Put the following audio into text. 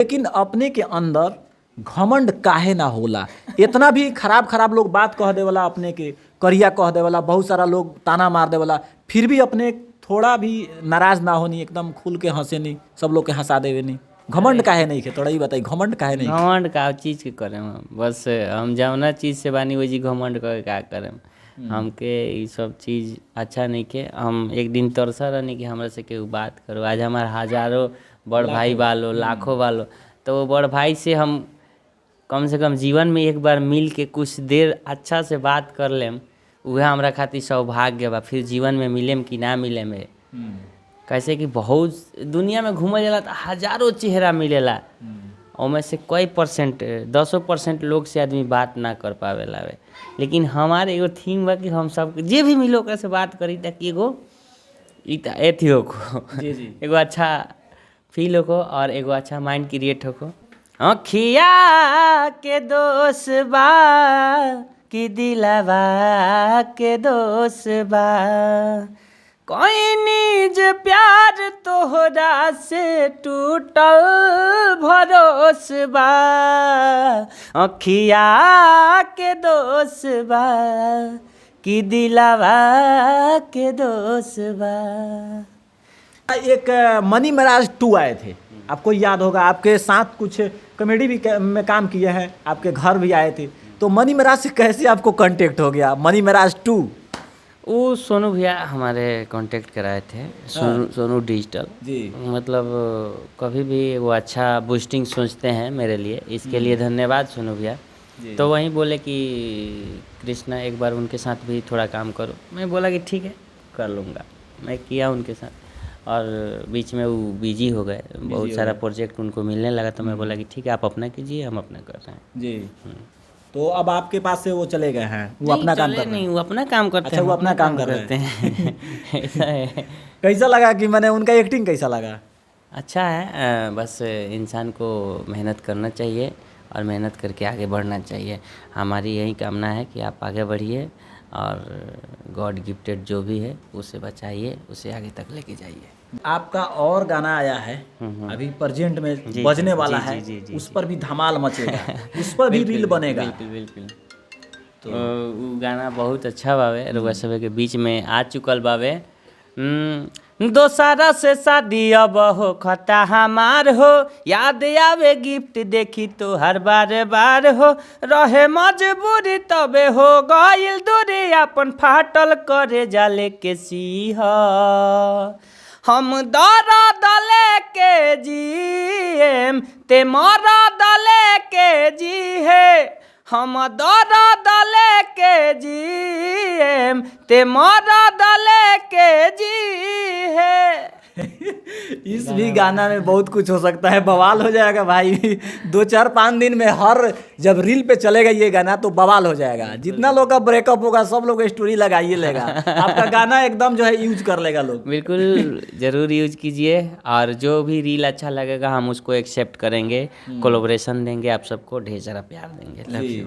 लेकिन अपने के अंदर घमंड काहे ना होला। इतना भी खराब खराब लोग बात कह देवला, अपने के करिया कह देवला, बहुत सारा लोग ताना मार देवला, फिर भी अपने थोड़ा भी नाराज ना होनी, एकदम खुल के हंसे नहीं, सब लोग के हंसा देवे नहीं। घमंड काहे नहीं के, थोड़ा ही बताई, घमंड काहे नहीं के? घमंड का चीज़ के करें हम, बस हम जौना चीज़ से बानी वही घमंड करके का करें। हमके ये सब चीज़ अच्छा नहीं के। हम एक दिन तरसा रहनी कि हमरा से केहू बात करो। आज हमारे हजारों बड़ भाई बालो, लाखों बालो, तो वो बड़ भाई से हम कम से कम जीवन में एक बार मिल के कुछ देर अच्छा से बात कर लेम, वह हमरा खातिर सौभाग्य बा। फिर जीवन में मिलेम कि ना मिलेम है। कैसे कि बहुत दुनिया में घूमल जाला तो हजारों चेहरा मिलेला, उनमें से कई परसेंट 10% लोग से आदमी बात ना कर पावेला वे। लेकिन हमारे एगो थीम बा कि हम सब जे भी मिलो से बात करी ताकि एगो एथी हो जी जी एगो अच्छा फील हो और एगो अच्छा माइंड क्रिएट हो। अखिया के दोष बा कि दिलवा के दोष बा, कोई निज प्यार तोहरा से टूटल भरोस बा। अखिया के दोष बा कि दिलवा के दोष बा। एक मनी महाराज 2 आए थे, आपको याद होगा, आपके साथ कुछ कॉमेडी भी में काम किए हैं, आपके घर भी आए थे। तो मनी महाराज से कैसे आपको कांटेक्ट हो गया, मनी महाराज 2? वो सोनू भैया हमारे कांटेक्ट कराए थे, सोनू डिजिटल जी। मतलब कभी भी वो अच्छा बूस्टिंग सोचते हैं मेरे लिए, इसके लिए धन्यवाद सोनू भैया। तो वहीं बोले कि कृष्णा एक बार उनके साथ भी थोड़ा काम करो। मैं बोला कि ठीक है कर लूँगा। मैं किया उनके साथ और बीच में वो बिजी हो गए, बहुत सारा प्रोजेक्ट उनको मिलने लगा। तो मैं बोला कि ठीक है आप अपना कीजिए, हम अपना कर रहे हैं जी। तो अब आपके पास से वो चले गए हैं, वो अपना काम कर रहे हैं? नहीं, वो अपना काम करते अच्छा, हैं। वो अपना काम करते हैं ऐसा है। कैसा लगा कि मैंने उनका एक्टिंग कैसा लगा? अच्छा है, बस इंसान को मेहनत करना चाहिए और मेहनत करके आगे बढ़ना चाहिए। हमारी यही कामना है कि आप आगे बढ़िए और गॉड गिफ्टेड जो भी है उसे बचाइए, उसे आगे तक लेके जाइए। आपका और गाना आया है अभी प्रेजेंट में बजने वाला है, उस पर भी धमाल मचेगा, उस पर भी रील बनेगा। बिल्कुल बिल्कुल। तो वो गाना बहुत अच्छा बावे, रउआ सब के बीच में आ चुकल बावे। दोसारा से शादी अब हो खता हमार हो, याद आवे गिफ्ट देखी तो हर बार बार हो, रहे मजबूरी तबे हो गइल दूरी, अपन फाटल करे जाले के सीहा। हम दर्द लेके जिएम ते मरद लेके जी है, हम दर्द लेके जिएम ते मरद लेके जी है। इस भी गाना में बहुत कुछ हो सकता है, बवाल हो जाएगा भाई। 2-4-5 दिन में हर जब रील पे चलेगा ये गाना तो बवाल हो जाएगा। जितना लोग का ब्रेकअप होगा सब लोग स्टोरी लगाइए लेगा, आपका गाना एकदम जो है यूज कर लेगा लोग। बिल्कुल ज़रूर यूज कीजिए और जो भी रील अच्छा लगेगा हम उसको एक्सेप्ट करेंगे, कोलैबोरेशन देंगे, आप सबको ढेर सारा प्यार देंगे। Love you.